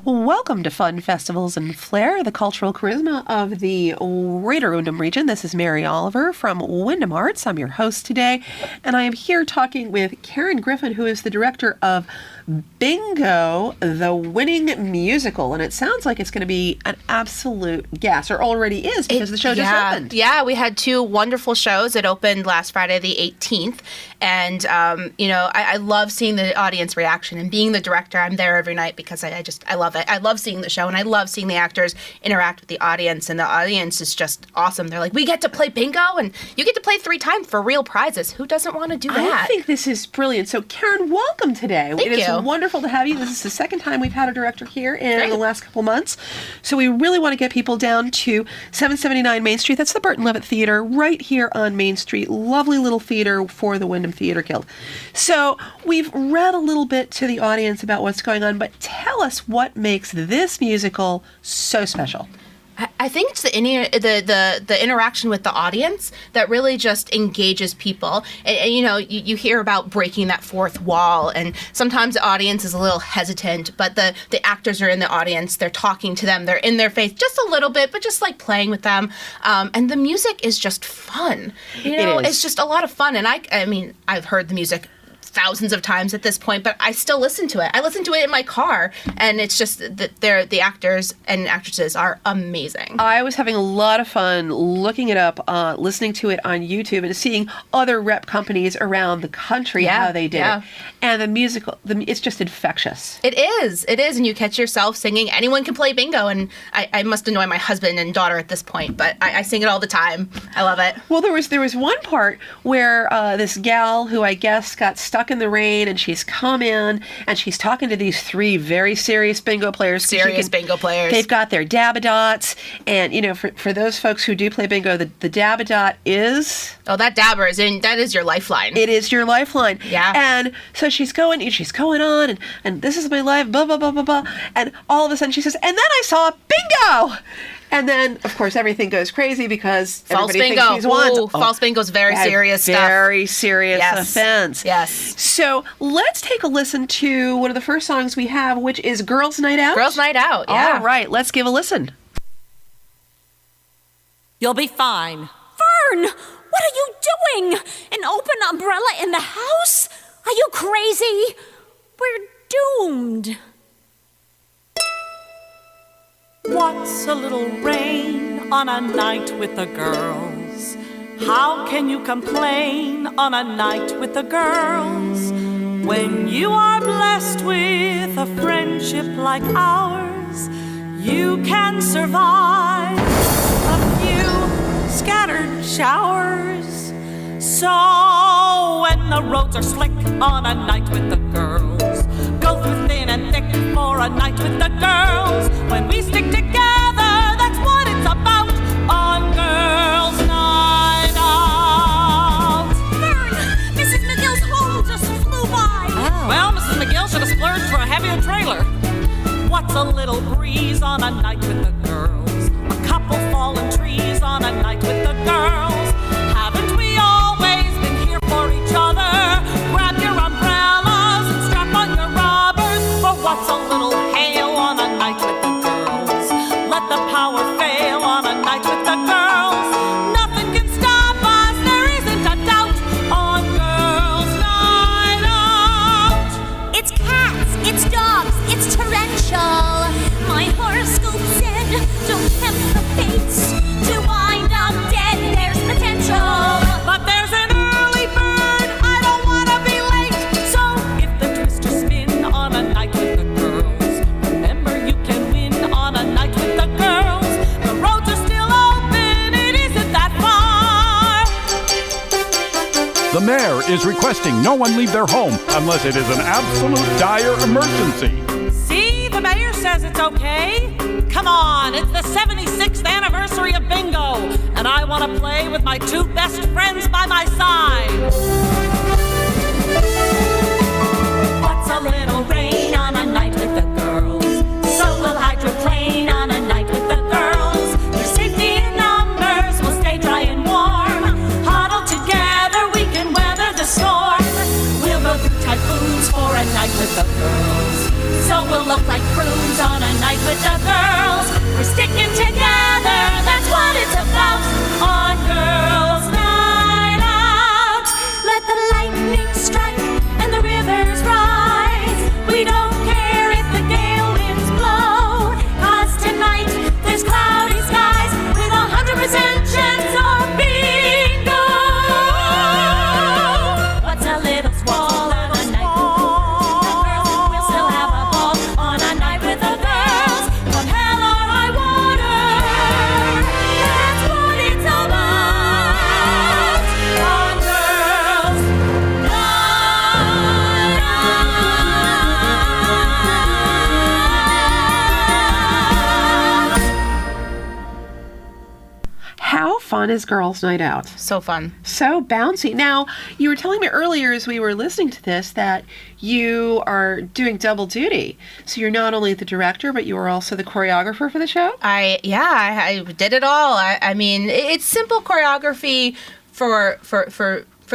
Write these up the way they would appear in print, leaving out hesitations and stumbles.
Welcome to Fun Festivals and Flair, the cultural charisma of the Greater Windham region. This is Mary Oliver from Windham Arts. I'm your host today, and I am here talking with Kerin Griffin, who is the director of Bingo, the winning musical, and it sounds like it's going to be an absolute gas, or already is, because the show just opened. Yeah, we had two wonderful shows. It opened last Friday, the 18th, and I love seeing the audience reaction, and being the director, I'm there every night because I love it. I love seeing the show, and I love seeing the actors interact with the audience, and the audience is just awesome. They're like, we get to play bingo, and you get to play 3 times for real prizes. Who doesn't want to do that? I think this is brilliant. So, Kerin, welcome today. Thank you. It's wonderful to have you. This is the second time we've had a director here in the last couple months. So we really want to get people down to 779 Main Street. That's the Burton Levitt Theater right here on Main Street. Lovely little theater for the Windham Theater Guild. So we've read a little bit to the audience about what's going on, but tell us what makes this musical so special. I think it's the interaction with the audience that really just engages people. And you hear about breaking that fourth wall, and sometimes the audience is a little hesitant, but the actors are in the audience, they're talking to them, they're in their face just a little bit, but just like playing with them. And the music is just fun. It's just a lot of fun. And I mean, I've heard the music thousands of times at this point, but I still listen to it. I listen to it in my car, and it's just that the actors and actresses are amazing. I was having a lot of fun looking it up, listening to it on YouTube, and seeing other rep companies around the country how they did it. And the musical, it's just infectious. It is, and you catch yourself singing. Anyone can play bingo, and I must annoy my husband and daughter at this point, but I sing it all the time. I love it. Well, there was one part where this gal, who I guess got stuck in the rain, and she's come in and she's talking to these 3 very serious bingo players. Bingo players. They've got their dabadots, and for those folks who do play bingo, the dabadot is... Oh, that dabber that is your lifeline. It is your lifeline. Yeah. And so she's going on, and this is my life, blah, blah, blah, blah, blah. And all of a sudden she says, and then I saw bingo! And then, of course, everything goes crazy because everybody thinks she's won. False bingo is very serious stuff. Very serious offense. Yes. So let's take a listen to one of the first songs we have, which is Girls' Night Out. Girls' Night Out, yeah. All right, let's give a listen. You'll be fine. Fern, what are you doing? An open umbrella in the house? Are you crazy? We're doomed. What's a little rain on a night with the girls? How can you complain on a night with the girls? When you are blessed with a friendship like ours, you can survive a few scattered showers. So when the roads are slick on a night with the girls, go through thin and thick for a night with the girls. When we stick together, that's what it's about on Girls' Night Out. Fern, Mrs. McGill's home just flew by. Oh. Well, Mrs. McGill should have splurged for a heavier trailer. What's a little breeze on a night with the girls? A couple fallen trees on a night with the girls. Haven't we always been here for each other? Grab your umbrellas and strap on your rubbers. For what's a little hail on a night with the girls? Let the power fail on a night with the girls. Nothing can stop us, there isn't a doubt on Girls' Night Out. It's cats, it's dogs, it's torrential. My horoscope said, don't tempt the fates to wind up dead. There's potential. But there's an early bird, I don't want to be late. So if the twisters spin on a night with the girls, remember you can win on a night with the girls. The roads are still open, it isn't that far. The mayor is requesting no one leave their home unless it is an absolute dire emergency. See, the mayor says it's okay. Come on, it's the 76th anniversary of bingo, and I want to play with my 2 best friends by my side. What's a little rain on a night with the girls? So will hydroplane on a night with the girls. There's safety in numbers, we'll stay dry and warm. Huddle together, we can weather the storm. We'll go through typhoons for a night with the girls. So we'll look like prunes on a with the girls. We're sticking together, that's what it's about on Girls' Night Out. Let the lightning strike and the rivers rise. We don't care if the gale winds blow, 'cause tonight there's cloudy skies with 100% chance of bingo. What's a little squall on a night with the girls? We'll still have a ball on a night with the girls. From hell or high water, that's what it's about on Girls' Night Out. How fun is Girls' Night Out? So fun. So bouncy. Now, you were telling me earlier as we were listening to this that you are doing double duty. So you're not only the director, but you are also the choreographer for the show? I did it all. I mean, it's simple choreography for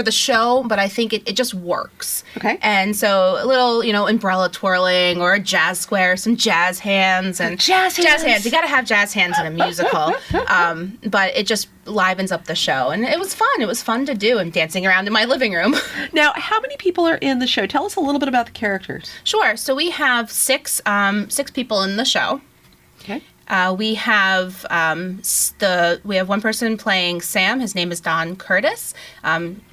the show, but I think it just works. Okay. And so a little, umbrella twirling or a jazz square, some jazz hands and Jazz hands. You got to have jazz hands in a musical. But it just livens up the show, and it was fun. It was fun to do. I'm dancing around in my living room. Now, how many people are in the show? Tell us a little bit about the characters. Sure. So we have six people in the show. Okay. We have one person playing Sam. His name is Don Curtis.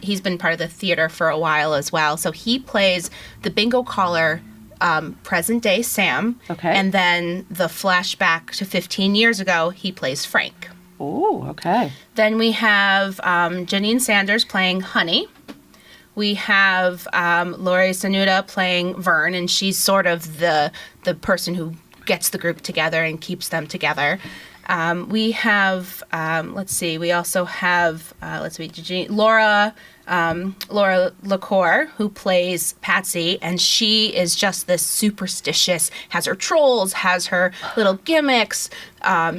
He's been part of the theater for a while as well. So he plays the bingo caller, present day Sam. Okay. And then the flashback to 15 years ago, he plays Frank. Oh, okay. Then we have Janine Sanders playing Honey. We have Lori Sanuda playing Vern, and she's sort of the person who gets the group together and keeps them together. We have, we also have, Laura LaCour, who plays Patsy, and she is just this superstitious, has her trolls, has her little gimmicks.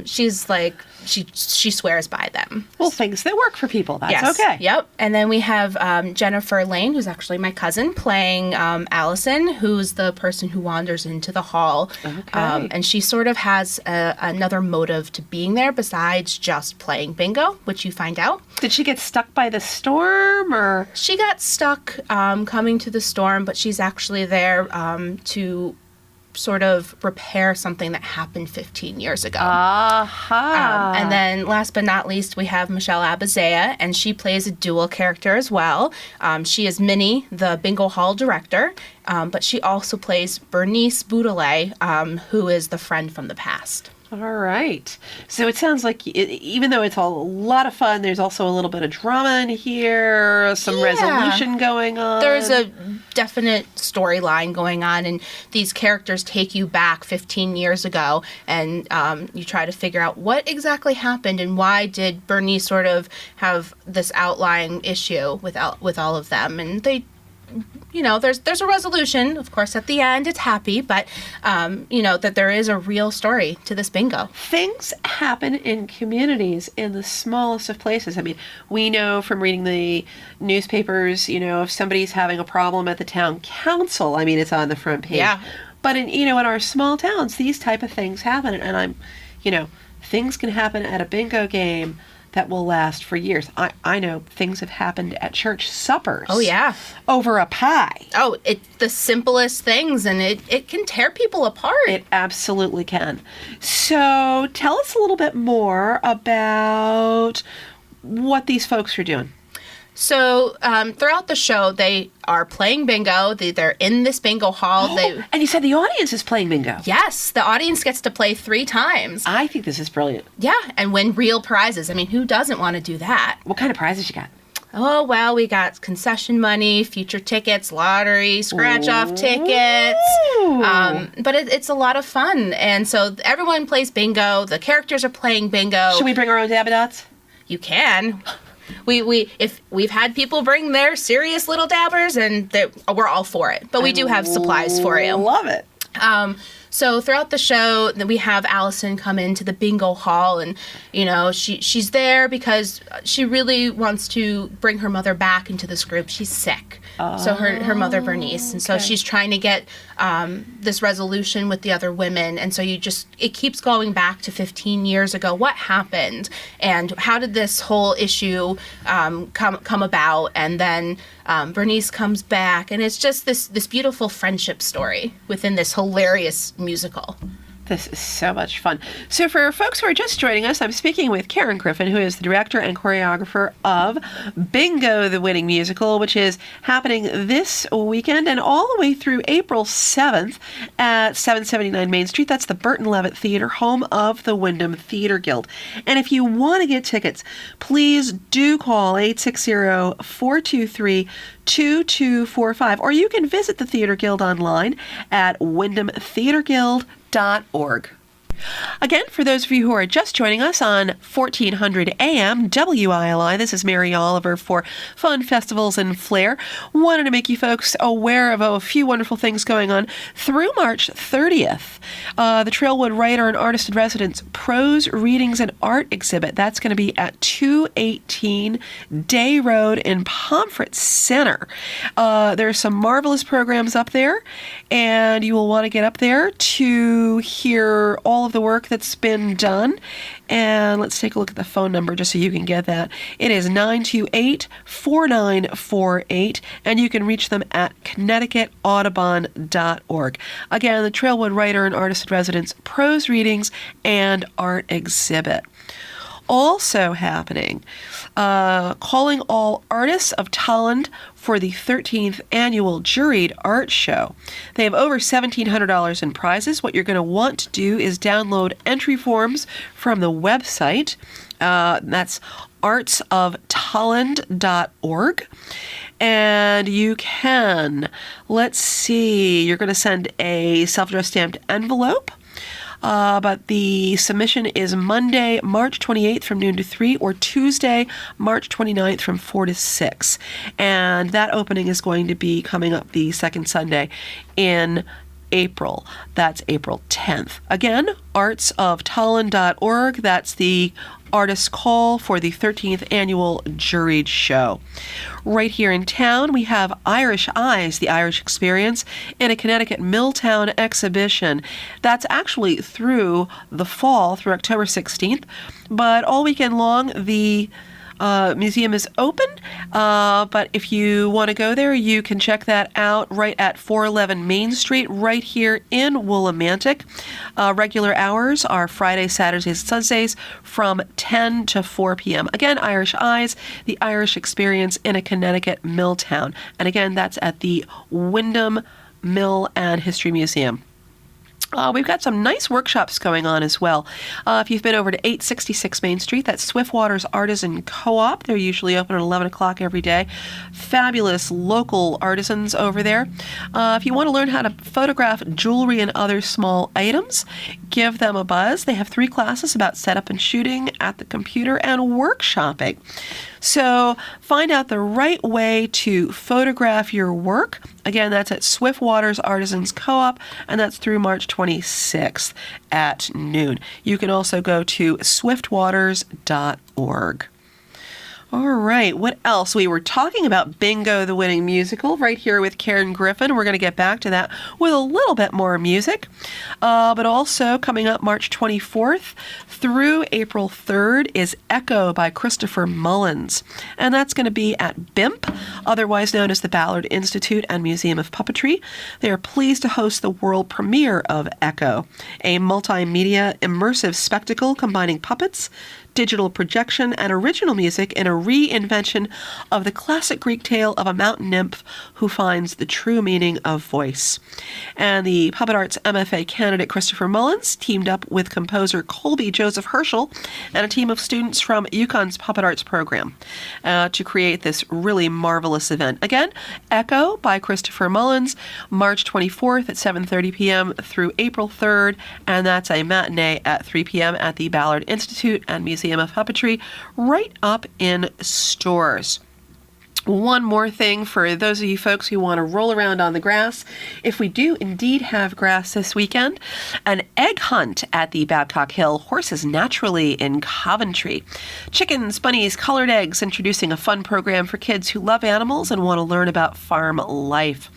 She's like, she swears by them. Well, things that work for people. That's Yes. okay. Yep. And then we have Jennifer Lane, who's actually my cousin, playing Allison, who's the person who wanders into the hall. Okay. And she sort of has another motive to being there besides just playing bingo, which you find out. Did she get stuck by the storm, or? She got stuck coming to the storm, but she's actually there to sort of repair something that happened 15 years ago. Aha. And then last but not least, we have Michelle Abazea, and she plays a dual character as well. She is Minnie, the bingo hall director, but she also plays Bernice Boudelet, who is the friend from the past. All right. So it sounds like even though it's a lot of fun, there's also a little bit of drama in here, some resolution going on. There's a definite storyline going on, and these characters take you back 15 years ago, and you try to figure out what exactly happened and why did Bernice sort of have this outlying issue with all of them. And they, there's a resolution. Of course, at the end, it's happy, but, that there is a real story to this bingo. Things happen in communities in the smallest of places. I mean, we know from reading the newspapers, if somebody's having a problem at the town council, I mean, it's on the front page. Yeah. But in our small towns, these type of things happen. And things can happen at a bingo game that will last for years. I know things have happened at church suppers. Oh, yeah. Over a pie. Oh, it's the simplest things, and it can tear people apart. It absolutely can. So tell us a little bit more about what these folks are doing. So throughout the show, they are playing bingo. They're in this bingo hall. And you said the audience is playing bingo. Yes, the audience gets to play 3 times. I think this is brilliant. Yeah, and win real prizes. I mean, who doesn't want to do that? What kind of prizes you got? Oh, well, we got concession money, future tickets, lottery, scratch-off tickets. But it's a lot of fun. And so everyone plays bingo. The characters are playing bingo. Should we bring our own dabba dots? You can. If we've had people bring their serious little dabbers, and we're all for it. But we do have supplies for you. Love it. So throughout the show, then we have Allison come into the bingo hall, and she's there because she really wants to bring her mother back into this group. She's sick. So her mother Bernice, and so she's trying to get this resolution with the other women, and so it keeps going back to 15 years ago. What happened, and how did this whole issue come about? And then Bernice comes back, and it's just this beautiful friendship story within this hilarious musical. This is so much fun. So for folks who are just joining us, I'm speaking with Kerin Griffin, who is the director and choreographer of Bingo, the Winning Musical, which is happening this weekend and all the way through April 7th at 779 Main Street. That's the Burton Levitt Theater, home of the Windham Theater Guild. And if you want to get tickets, please do call 860-423-2245, or you can visit the Theater Guild online at wyndhamtheaterguild.org. Again, for those of you who are just joining us on 1400 AM WILI, this is Mary Oliver for Fun Festivals and Flair. Wanted to make you folks aware of a few wonderful things going on through March 30th. The Trailwood Writer and Artist in Residence Prose Readings and Art Exhibit. That's going to be at 218 Day Road in Pomfret Center. There's some marvelous programs up there, and you will want to get up there to hear all of the work that's been done. And let's take a look at the phone number just so you can get that. It is 928-4948, and you can reach them at connecticutaudubon.org. Again, the Trailwood Writer and Artist in Residence Prose Readings and Art Exhibit. Also happening, calling all artists of talent for the 13th annual Juried Art Show. They have over $1,700 in prizes. What you're going to want to do is download entry forms from the website. That's artsoftalent.org. And you can, you're going to send a self-addressed stamped envelope. But the submission is Monday, March 28th from noon to 3, or Tuesday, March 29th from 4 to 6. And that opening is going to be coming up the second Sunday in April. That's April 10th. Again, artsoftalent.org. That's the artist's call for the 13th annual Juried Show. Right here in town, we have Irish Eyes, the Irish Experience, in a Connecticut Milltown exhibition. That's actually through the fall, through October 16th, but all weekend long, the museum is open, but if you want to go there, you can check that out right at 411 Main Street, right here in Willimantic. Regular hours are Fridays, Saturdays, and Sundays from 10 to 4 p.m. Again, Irish Eyes, the Irish Experience in a Connecticut Milltown. And again, that's at the Windham Mill and History Museum. We've got some nice workshops going on as well. If you've been over to 866 Main Street, that's Swiftwater's Artisan Co-op. They're usually open at 11 o'clock every day. Fabulous local artisans over there. If you want to learn how to photograph jewelry and other small items, give them a buzz. They have 3 classes about setup and shooting at the computer and workshopping. So find out the right way to photograph your work. Again, that's at Swiftwater's Artisans Co-op, and that's through March 26th at noon. You can also go to swiftwaters.org. All right, what else? We were talking about Bingo, the Winning Musical, right here with Kerin Griffin. We're going to get back to that with a little bit more music. But also coming up March 24th through April 3rd is Echo by Christopher Mullins. And that's going to be at BIMP, otherwise known as the Ballard Institute and Museum of Puppetry. They are pleased to host the world premiere of Echo, a multimedia immersive spectacle combining puppets, digital projection, and original music in a reinvention of the classic Greek tale of a mountain nymph who finds the true meaning of voice. And the Puppet Arts MFA candidate Christopher Mullins teamed up with composer Colby Joseph Herschel and a team of students from UConn's Puppet Arts program to create this really marvelous event. Again, Echo by Christopher Mullins, March 24th at 7:30 p.m. through April 3rd, and that's a matinee at 3 p.m. at the Ballard Institute and Museum of Puppetry, right up in stores. One more thing for those of you folks who want to roll around on the grass. If we do indeed have grass this weekend, an egg hunt at the Babcock Hill Horses Naturally in Coventry. Chickens, bunnies, colored eggs, introducing a fun program for kids who love animals and want to learn about farm life.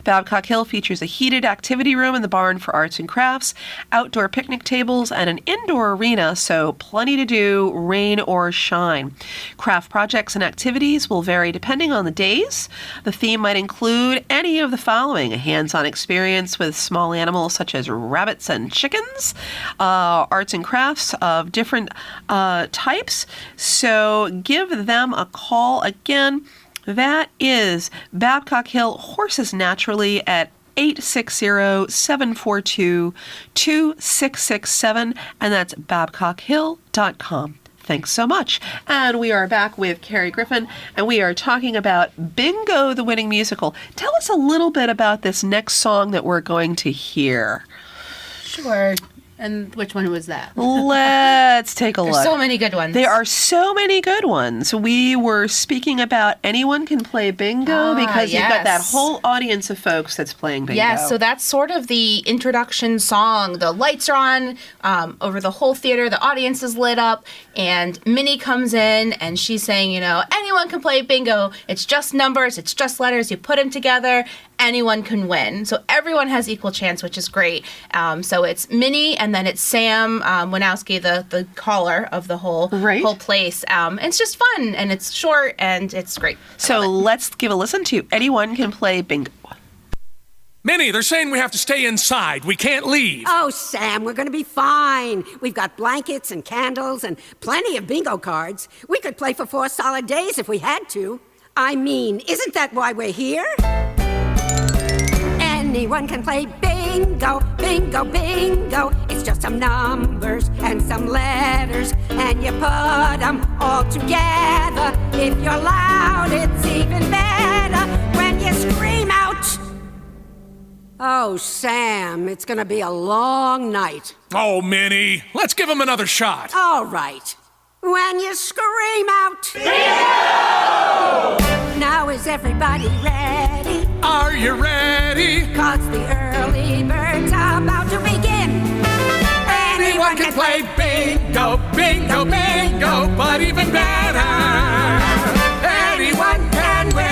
Babcock Hill features a heated activity room in the barn for arts and crafts, outdoor picnic tables, and an indoor arena, so plenty to do, rain or shine. Craft projects and activities will vary depending on the days. The theme might include any of the following: a hands-on experience with small animals such as rabbits and chickens, arts and crafts of different types. So give them a call. Again, that is Babcock Hill Horses Naturally at 860-742-2667, and that's babcockhill.com. Thanks so much. And we are back with Kerin Griffin, and we are talking about Bingo, the winning musical. Tell us a little bit about this next song that we're going to hear. Sure. And which one was that? Let's take a look. There's so many good ones. There are so many good ones. We were speaking about Anyone Can Play Bingo because you've got that whole audience of folks that's playing bingo. Yes, so that's sort of the introduction song. The lights are on over the whole theater. The audience is lit up, and Minnie comes in, and she's saying, anyone can play bingo. It's just numbers. It's just letters. You put them together. Anyone can win. So everyone has equal chance, which is great. So it's Minnie, and then it's Sam Winowski, the caller of the whole place. It's just fun, and it's short, and it's great. So let's give a listen to Anyone Can Play Bingo. Minnie, they're saying we have to stay inside. We can't leave. Oh, Sam, we're going to be fine. We've got blankets and candles and plenty of bingo cards. We could play for 4 solid days if we had to. I mean, isn't that why we're here? Anyone can play bingo, bingo, bingo. It's just some numbers and some letters, and you put them all together. If you're loud, it's even better when you scream out. Oh, Sam, it's gonna be a long night. Oh, Minnie, let's give him another shot. All right. When you scream out, bingo! Now is everybody ready? Are you ready? 'Cause the early bird's about to begin. Anyone can play bingo, bingo, bingo, but even better, anyone can win.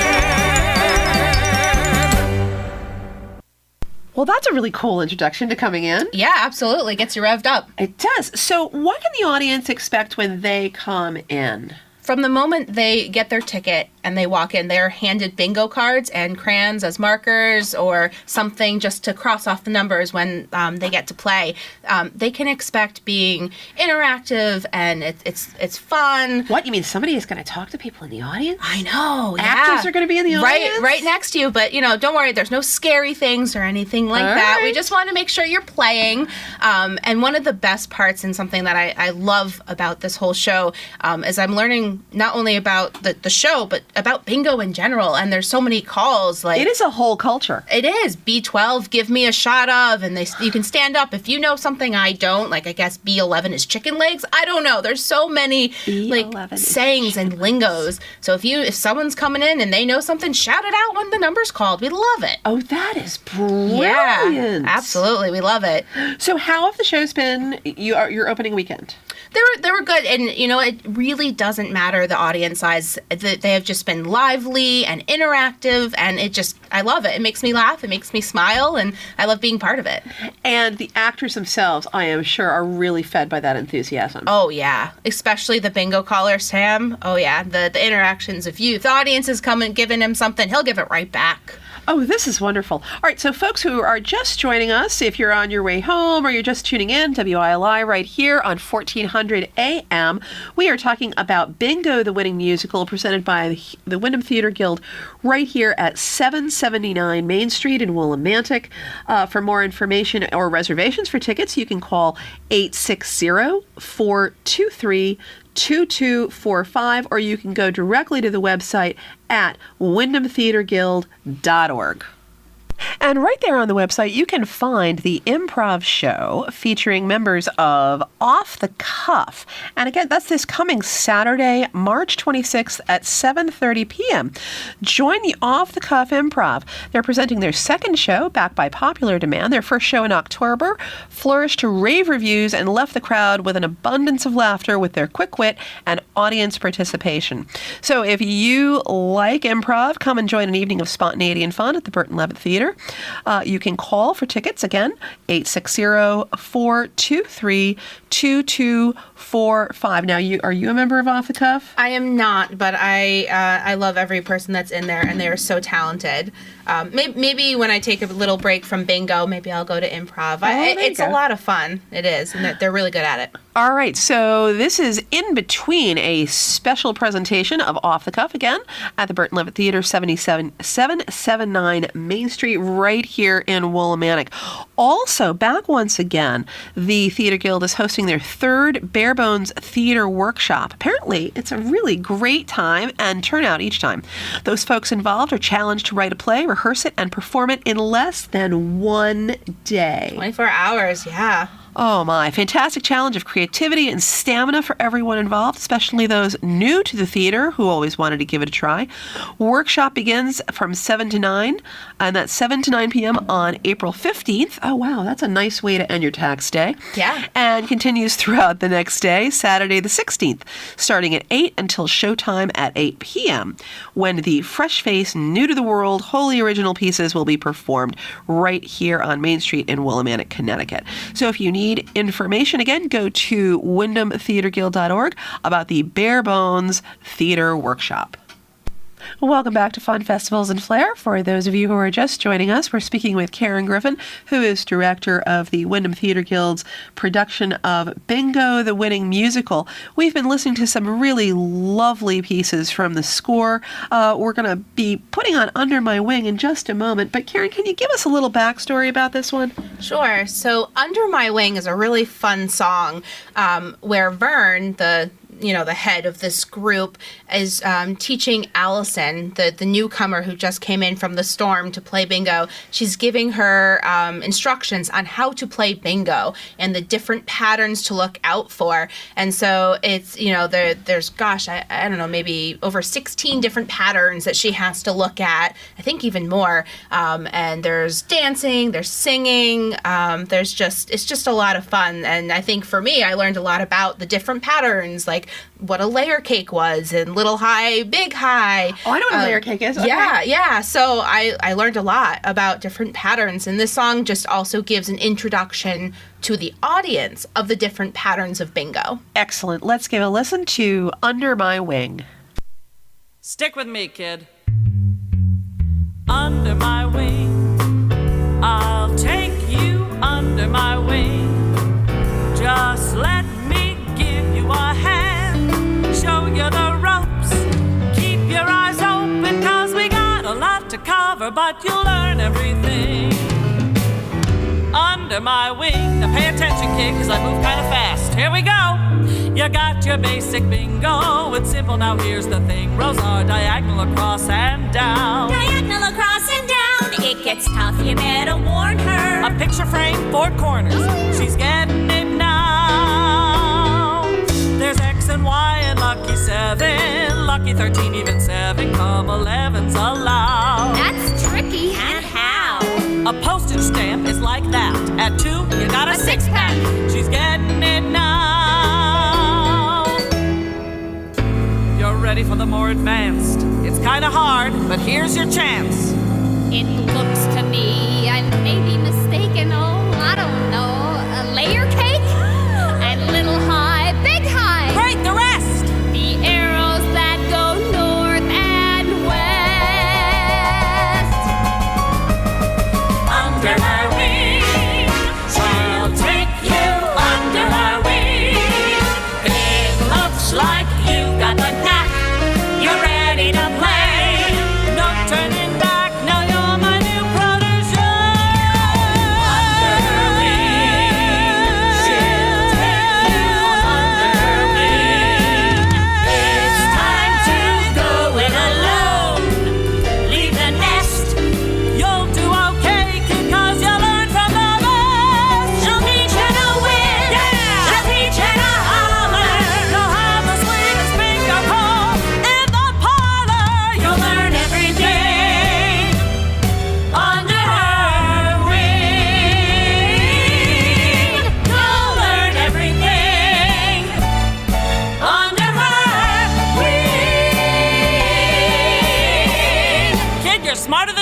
Well, that's a really cool introduction to coming in. Yeah, absolutely. Gets you revved up. It does. So what can the audience expect when they come in? From the moment they get their ticket and they walk in, they're handed bingo cards and crayons as markers or something just to cross off the numbers when they get to play. They can expect being interactive, and it's fun. What, you mean somebody is going to talk to people in the audience? I know, Actors are going to be in the audience? Right next to you, but don't worry, there's no scary things or anything like that. Right. We just want to make sure you're playing. And one of the best parts, and something that I love about this whole show, is I'm learning not only about the show, but about bingo in general. And there's so many calls. Like, it is a whole culture. It is. B12, give me a shot of, and you can stand up if you know something I don't. Like, I guess B11 is chicken legs. I don't know. There's so many sayings and lingos. So if someone's coming in and they know something, shout it out when the number's called. We love it. Oh, that is brilliant. Yeah, absolutely. We love it. So how have the shows been your opening weekend? They were good, and it really doesn't matter the audience size. They have just been lively and interactive, and I love it. It makes me laugh, it makes me smile, and I love being part of it. And the actors themselves, I am sure, are really fed by that enthusiasm. Oh yeah, especially the bingo caller, Sam. Oh yeah, the interactions. If the audience is coming, giving him something, he'll give it right back. Oh, this is wonderful. All right, so folks who are just joining us, if you're on your way home or you're just tuning in, WILI right here on 1400 AM, we are talking about Bingo, the winning musical, presented by the Windham Theater Guild right here at 779 Main Street in Willimantic. For more information or reservations for tickets, you can call 860-423-2245, or you can go directly to the website at wyndhamtheaterguild.org. And right there on the website, you can find the improv show featuring members of Off the Cuff. And again, that's this coming Saturday, March 26th at 7:30 p.m. Join the Off the Cuff Improv. They're presenting their second show, backed by popular demand. Their first show in October flourished to rave reviews and left the crowd with an abundance of laughter with their quick wit and audience participation. So if you like improv, come and join an evening of spontaneity and fun at the Burton Levitt Theater. You can call for tickets, again, 860-423-2245. Now, are you a member of Off the Cuff? I am not, but I love every person that's in there, and they are so talented. Maybe when I take a little break from bingo, maybe I'll go to improv. It's a lot of fun. It is, and they're really good at it. All right, so this is in between a special presentation of Off the Cuff, again, at the Burton Levitt Theater, 779 Main Street, right here in Willimantic. Also, back once again, the Theater Guild is hosting their third Bare Bones Theater Workshop. Apparently, it's a really great time and turnout each time. Those folks involved are challenged to write a play, rehearse it, and perform it in less than 1 day. 24 hours, yeah. Oh my, fantastic challenge of creativity and stamina for everyone involved, especially those new to the theater who always wanted to give it a try. Workshop begins from 7 to 9, and that's 7 to 9 p.m. on April 15th. Oh wow, that's a nice way to end your tax day. Yeah. And continues throughout the next day, Saturday the 16th, starting at 8 until showtime at 8 p.m., when the fresh-faced, new-to-the-world, wholly original pieces will be performed right here on Main Street in Willimantic, Connecticut. So if you need information, again, go to WindhamTheaterGuild.org about the Bare Bones Theater Workshop. Welcome back to Fun Festivals and Flair. For those of you who are just joining us, we're speaking with Kerin Griffin, who is director of the Windham Theater Guild's production of Bingo, the Winning Musical. We've been listening to some really lovely pieces from the score. We're going to be putting on Under My Wing in just a moment. But Kerin, can you give us a little backstory about this one? Sure. So Under My Wing is a really fun song where Vern, the head of this group, is teaching Allison, the newcomer who just came in from the storm, to play bingo. She's giving her instructions on how to play bingo and the different patterns to look out for. And so it's, there's, I don't know, maybe over 16 different patterns that she has to look at. I think even more. And there's dancing, there's singing, it's just a lot of fun. And I think for me, I learned a lot about the different patterns, like what a layer cake was, and little high, big high. Oh, I know what a layer cake is. Okay. Yeah. So I learned a lot about different patterns, and this song just also gives an introduction to the audience of the different patterns of bingo. Excellent. Let's give a listen to Under My Wing. Stick with me, kid. Under my wing, I'll take you under my wing. Just let me give you a hand, show you the ropes. Keep your eyes open, 'cause we got a lot to cover, but you'll learn everything. Under my wing, now pay attention, kid, 'cause I move kind of fast. Here we go. You got your basic bingo, it's simple, now here's the thing. Rows are diagonal across and down. Diagonal across and down. It gets tough, you better warn her. A picture frame, 4 corners. She's getting it now. There's X and Y and lucky 7, lucky 13, even 7, come 11's allowed. That's tricky. And how? A postage stamp is like that. At 2, you got a 6-pack. She's getting it now. You're ready for the more advanced. It's kind of hard, but here's your chance. It looks to me, I may be mistaken, I don't know, a layer cake? And little high, big high. Great, the rest! The arrows that go north and west. Under my wing, I'll take you under my wing. It looks like you got the knack. You're ready to play. No turning back, now you're my new pro.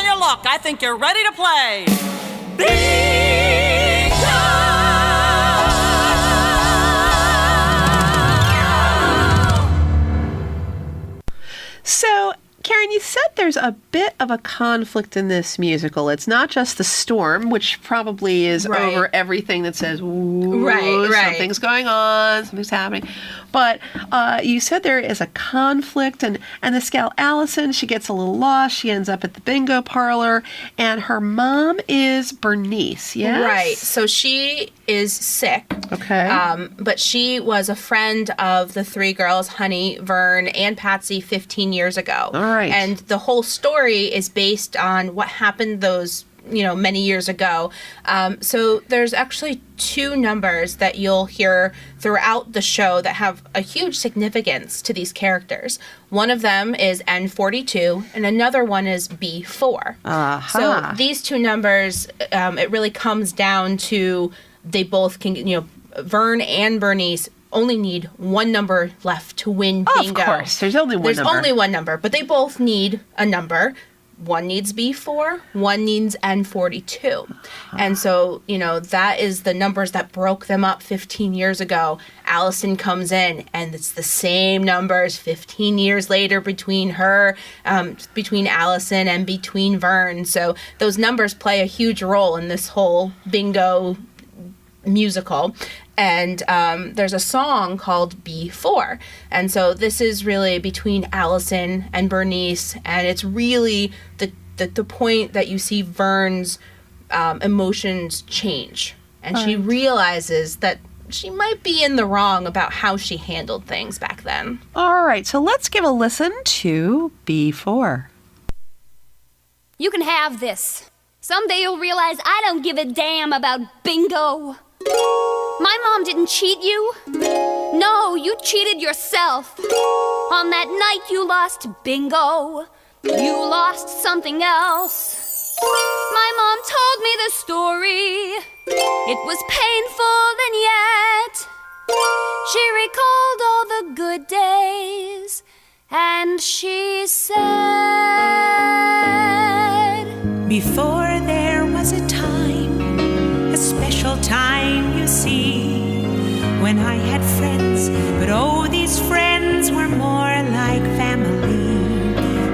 you look, I think you're ready to play. So, Kerin, you said there's a bit of a conflict in this musical. It's not just the storm, which probably is over everything that says, ooh, something's going on, something's happening. But you said there is a conflict, and this gal, Allison, she gets a little lost. She ends up at the bingo parlor, and her mom is Bernice, yes? Right. So she is sick. Okay. But she was a friend of the three girls, Honey, Vern, and Patsy 15 years ago. All right. And the whole story is based on what happened those, many years ago. So there's actually two numbers that you'll hear throughout the show that have a huge significance to these characters. One of them is N42, and another one is B4. So these two numbers, it really comes down to they both can, Vern and Bernice only need one number left to win bingo. Of course, there's only one number. There's only one number, but they both need a number. One needs B4, one needs N42. And so, that is the numbers that broke them up 15 years ago. Allison comes in, and it's the same numbers 15 years later between her, between Allison and between Vern. So those numbers play a huge role in this whole bingo musical. And there's a song called B4. And so this is really between Allison and Bernice. And it's really the point that you see Vern's emotions change. And she realizes that she might be in the wrong about how she handled things back then. All right, so let's give a listen to B4. You can have this. Someday you'll realize I don't give a damn about bingo. My mom didn't cheat you. No, you cheated yourself. On that night you lost bingo. You lost something else. My mom told me the story. It was painful and yet she recalled all the good days, and she said, before there was a time, a special time, you see, when I had friends, but oh, these friends were more like family.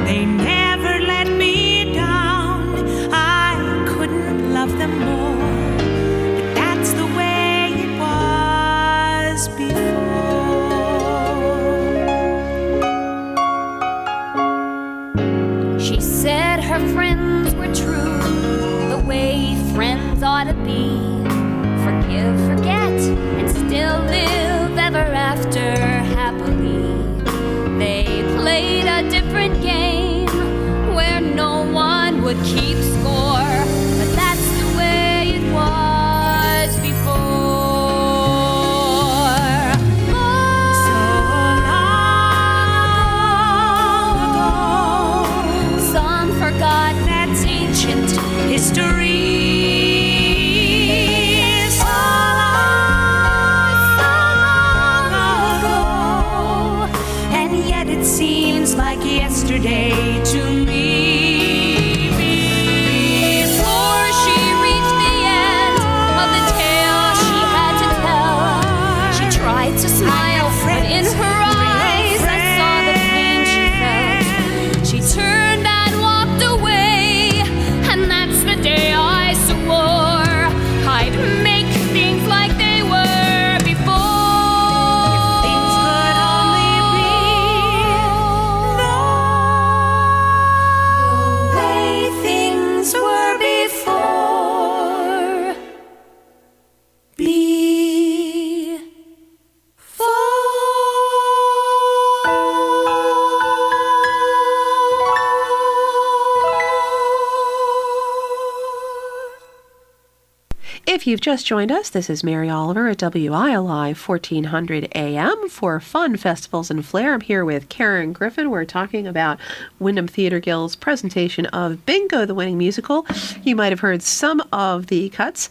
They never let me down. I couldn't love them more, but that's the way it was before. She said her friends were true, the way friends ought to be. Forgive, forget, and still live ever after happily. They played a different game where no one would keep score, but that's the way it was before. So long ago, some forgot that's ancient history. Yesterday to me. Before she reached the end of the tale she had to tell, she tried to smile, but in her eyes I saw the pain she felt. She turned and walked away, and that's the day I swore I'd make things like they were before. If things could only be were before. If you've just joined us, this is Mary Oliver at WILI 1400 AM for Fun Festivals and Flair. I'm here with Kerin Griffin. We're talking about Windham Theatre Guild's presentation of Bingo, the Winning Musical. You might have heard some of the cuts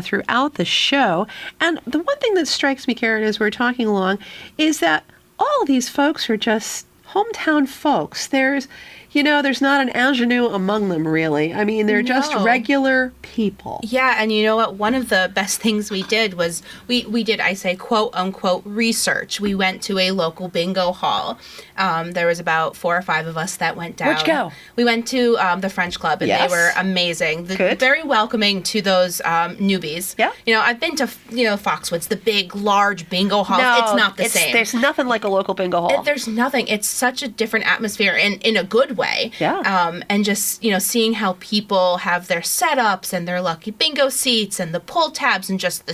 throughout the show. And the one thing that strikes me, Kerin, as we're talking along, is that all of these folks are just hometown folks. There's, there's not an ingenue among them, really. I mean, they're just regular people. Yeah, and you know what? One of the best things we did was we did, I say, quote unquote, research. We went to a local bingo hall. There was about 4 or 5 of us that went down. Where'd you go? We went to the French Club, and they were amazing. Good. Very welcoming to those newbies. Yeah. I've been to, Foxwoods, the big, large bingo hall. No, it's not the same. There's nothing like a local bingo hall. There's nothing. It's such a different atmosphere, and in a good way. Yeah. And just, seeing how people have their setups and their lucky bingo seats and the pull tabs and just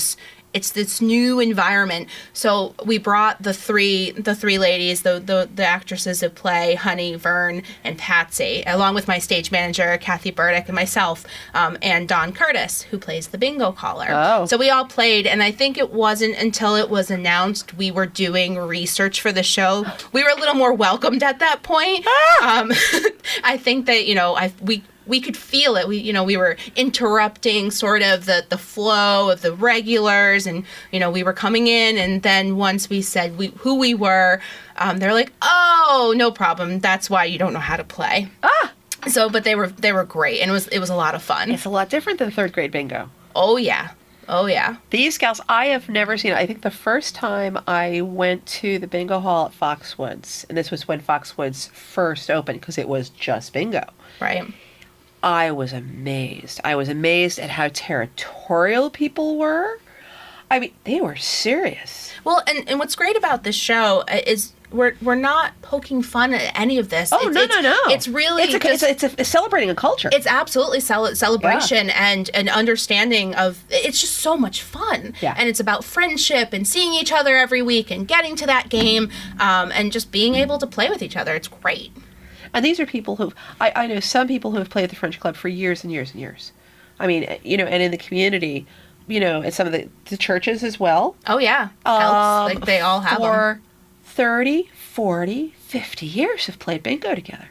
it's this new environment. So we brought the three ladies, the actresses who play Honey, Vern, and Patsy, along with my stage manager, Kathy Burdick, and myself, and Don Curtis, who plays the bingo caller. Oh. So we all played, and I think it wasn't until it was announced we were doing research for the show, we were a little more welcomed at that point. I think that, we could feel it. We were interrupting sort of the flow of the regulars, and we were coming in, and then once we said who we were, they're like, "Oh, no problem. That's why you don't know how to play." So, but they were great, and it was a lot of fun. It's a lot different than 3rd grade bingo. Oh yeah. These gals, I have never seen. I think the first time I went to the bingo hall at Foxwoods, and this was when Foxwoods first opened, because it was just bingo. Right. I was amazed. I was amazed at how territorial people were. I mean, they were serious. Well, and what's great about this show is we're not poking fun at any of this. Oh, no. It's really it's celebrating a culture. It's absolutely celebration and an understanding of. It's just so much fun. Yeah. And it's about friendship and seeing each other every week and getting to that game, and just being able to play with each other. It's great. And these are people who, I know some people who have played at the French Club for years and years and years. I mean, and in the community, at some of the churches as well. Oh, yeah. Helps. Like, they all have for 30, 40, 50 years have played bingo together.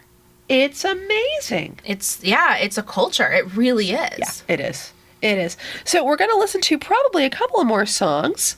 It's amazing. It's a culture. It really is. Yeah, it is. It is. So we're going to listen to probably a couple of more songs.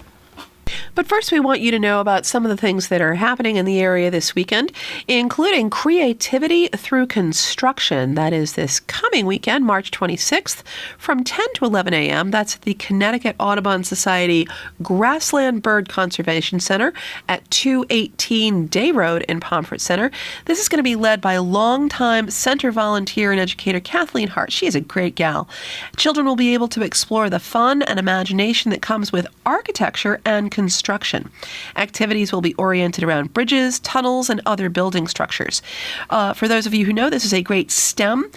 But first, we want you to know about some of the things that are happening in the area this weekend, including Creativity Through Construction. That is this coming weekend, March 26th, from 10 to 11 a.m. That's at the Connecticut Audubon Society Grassland Bird Conservation Center at 218 Day Road in Pomfret Center. This is going to be led by longtime center volunteer and educator Kathleen Hart. She is a great gal. Children will be able to explore the fun and imagination that comes with architecture and construction. Activities will be oriented around bridges, tunnels, and other building structures. For those of you who know, this is a great STEM,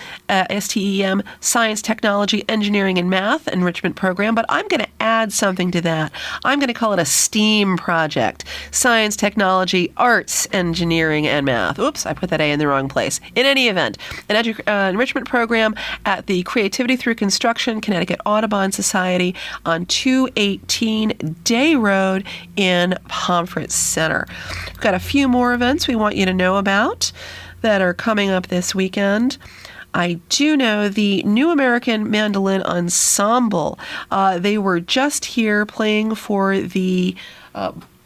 STEM, science, technology, engineering, and math enrichment program, but I'm going to add something to that. I'm going to call it a STEAM project. Science, technology, arts, engineering, and math. Oops, I put that A in the wrong place. In any event, an enrichment program at the Creativity Through Construction Connecticut Audubon Society on 218 Day Road in Pomfret Center. We've got a few more events we want you to know about that are coming up this weekend. I do know the New American Mandolin Ensemble. They were just here playing for the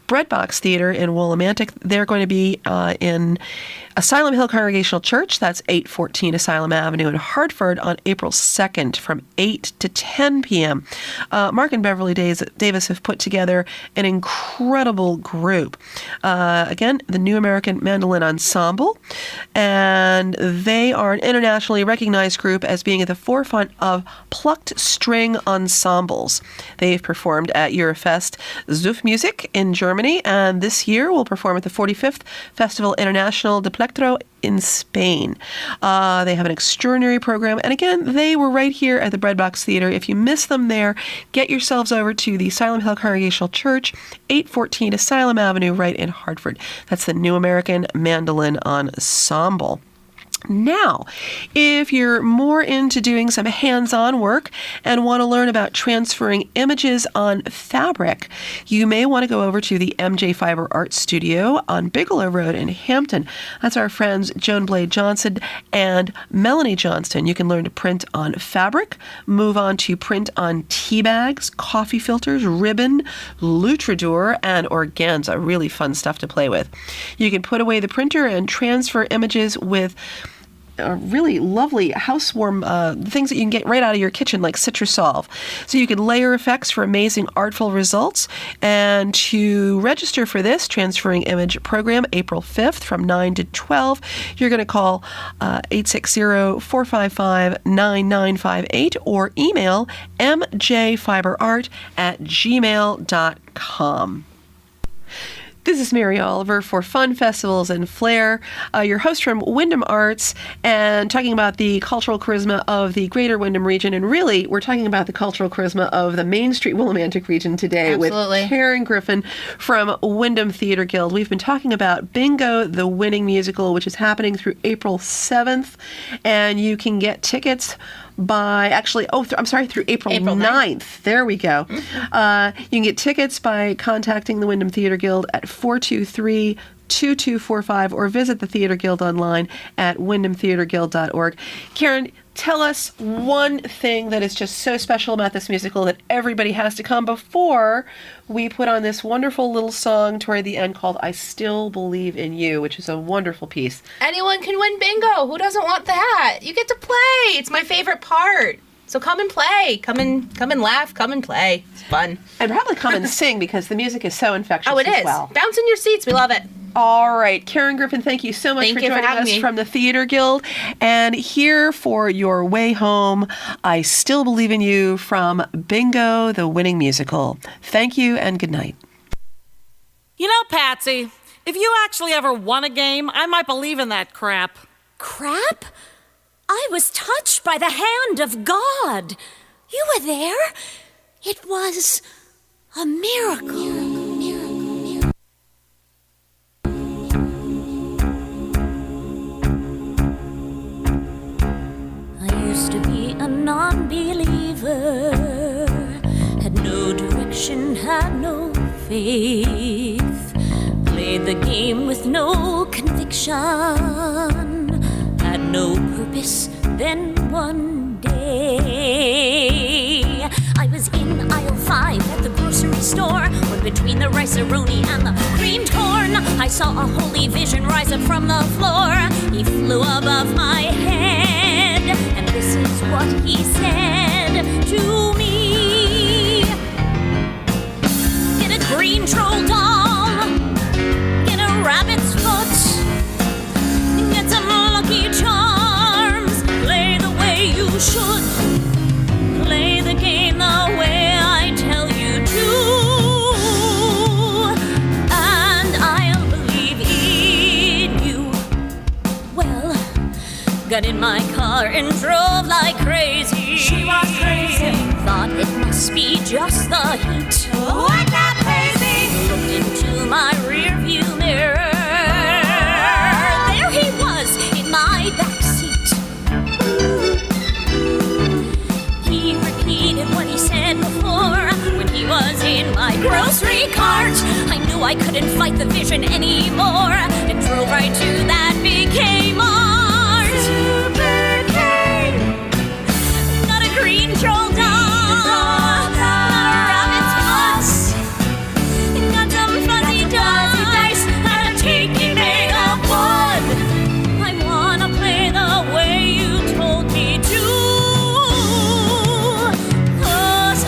Breadbox Theater in Willimantic. They're going to be in Asylum Hill Congregational Church. That's 814 Asylum Avenue in Hartford on April 2nd from 8 to 10 p.m. Mark and Beverly Davis have put together an incredible group. Again, the New American Mandolin Ensemble, and they are an internationally recognized group as being at the forefront of plucked string ensembles. They've performed at Eurofest Zuf Music in Germany, and this year will perform at the 45th Festival International de Plectro in Spain. They have an extraordinary program, and again, they were right here at the Breadbox Theater. If you miss them there, get yourselves over to the Asylum Hill Congregational Church, 814 Asylum Avenue, right in Hartford. That's the New American Mandolin Ensemble. Now, if you're more into doing some hands-on work and want to learn about transferring images on fabric, you may want to go over to the MJ Fiber Art Studio on Bigelow Road in Hampton. That's our friends Joan Blade Johnson and Melanie Johnston. You can learn to print on fabric, move on to print on tea bags, coffee filters, ribbon, luchador, and organza. Really fun stuff to play with. You can put away the printer and transfer images with really lovely housewarm things that you can get right out of your kitchen, like Citrusolve. So you can layer effects for amazing artful results. And to register for this Transferring Image program, April 5th from 9 to 12, you're going to call 860-455-9958 or email mjfiberart@gmail.com. This is Mary Oliver for Fun Festivals and Flair, your host from Windham Arts, and talking about the cultural charisma of the Greater Windham region. And really, we're talking about the cultural charisma of the Main Street Willimantic region today. Absolutely. With Kerin Griffin from Windham Theatre Guild. We've been talking about Bingo, the winning musical, which is happening through April 7th. And you can get tickets by through April 9th. There we go. You can get tickets by contacting the Windham Theatre Guild at 423-2245 or visit the Theatre Guild online at wyndhamtheatreguild.org. Kerin, tell us one thing that is just so special about this musical that everybody has to come before we put on this wonderful little song toward the end called I Still Believe in You, which is a wonderful piece. Anyone can win bingo. Who doesn't want that? You get to play. It's my favorite part. So come and play. Come and laugh. Come and play. It's fun. And probably come and sing because the music is so infectious Oh, it as is. well. Bounce in your seats. We love it. All right. Kerin Griffin, thank you so much for joining us from the Theatre Guild. And here for your way home, I Still Believe in You from Bingo, the winning musical. Thank you and good night. You know, Patsy, if you actually ever won a game, I might believe in that crap. Crap? I was touched by the hand of God. You were there. It was a miracle. I used to be a non-believer, had no direction, had no faith, played the game with no conviction, had no purpose. Then one day I was in aisle 5 at the grocery store, when between the rice-a-roni and the creamed corn I saw a holy vision rise up from the floor. He flew above my head, and this is what he said to me. Get a green troll doll, get a rabbit's foot, get some lucky charms, play the way you should, play the game the way I tell you to, and I'll believe in you. Well, got in my car and drove like crazy. She was crazy. Thought it must be just the heat. What that crazy? Looked into my rearview mirror. There he was in my backseat. He repeated what he said before when he was in my grocery cart. I knew I couldn't fight the vision anymore and drove right to that big Kmart. Super K. Got a green troll doll, got a rabbit's foot, got some fuzzy dice, and a tiki made of wood. I wanna play the way you told me to, 'cause I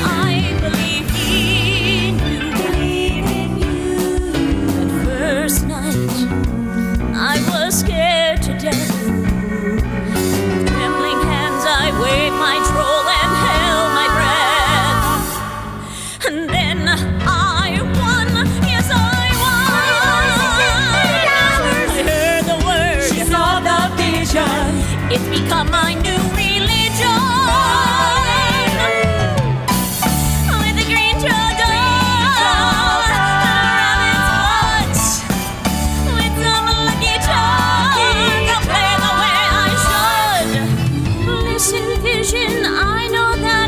believe in you. That first night I was scared to death. With trembling hands I waved my troll and held my breath. And then I won, yes I won. I heard the words, she saw the vision. It's become my new religion. With the green troll doll, a rabbit's foot, with some lucky charms, I'll play the way I should. Listen, vision, I know that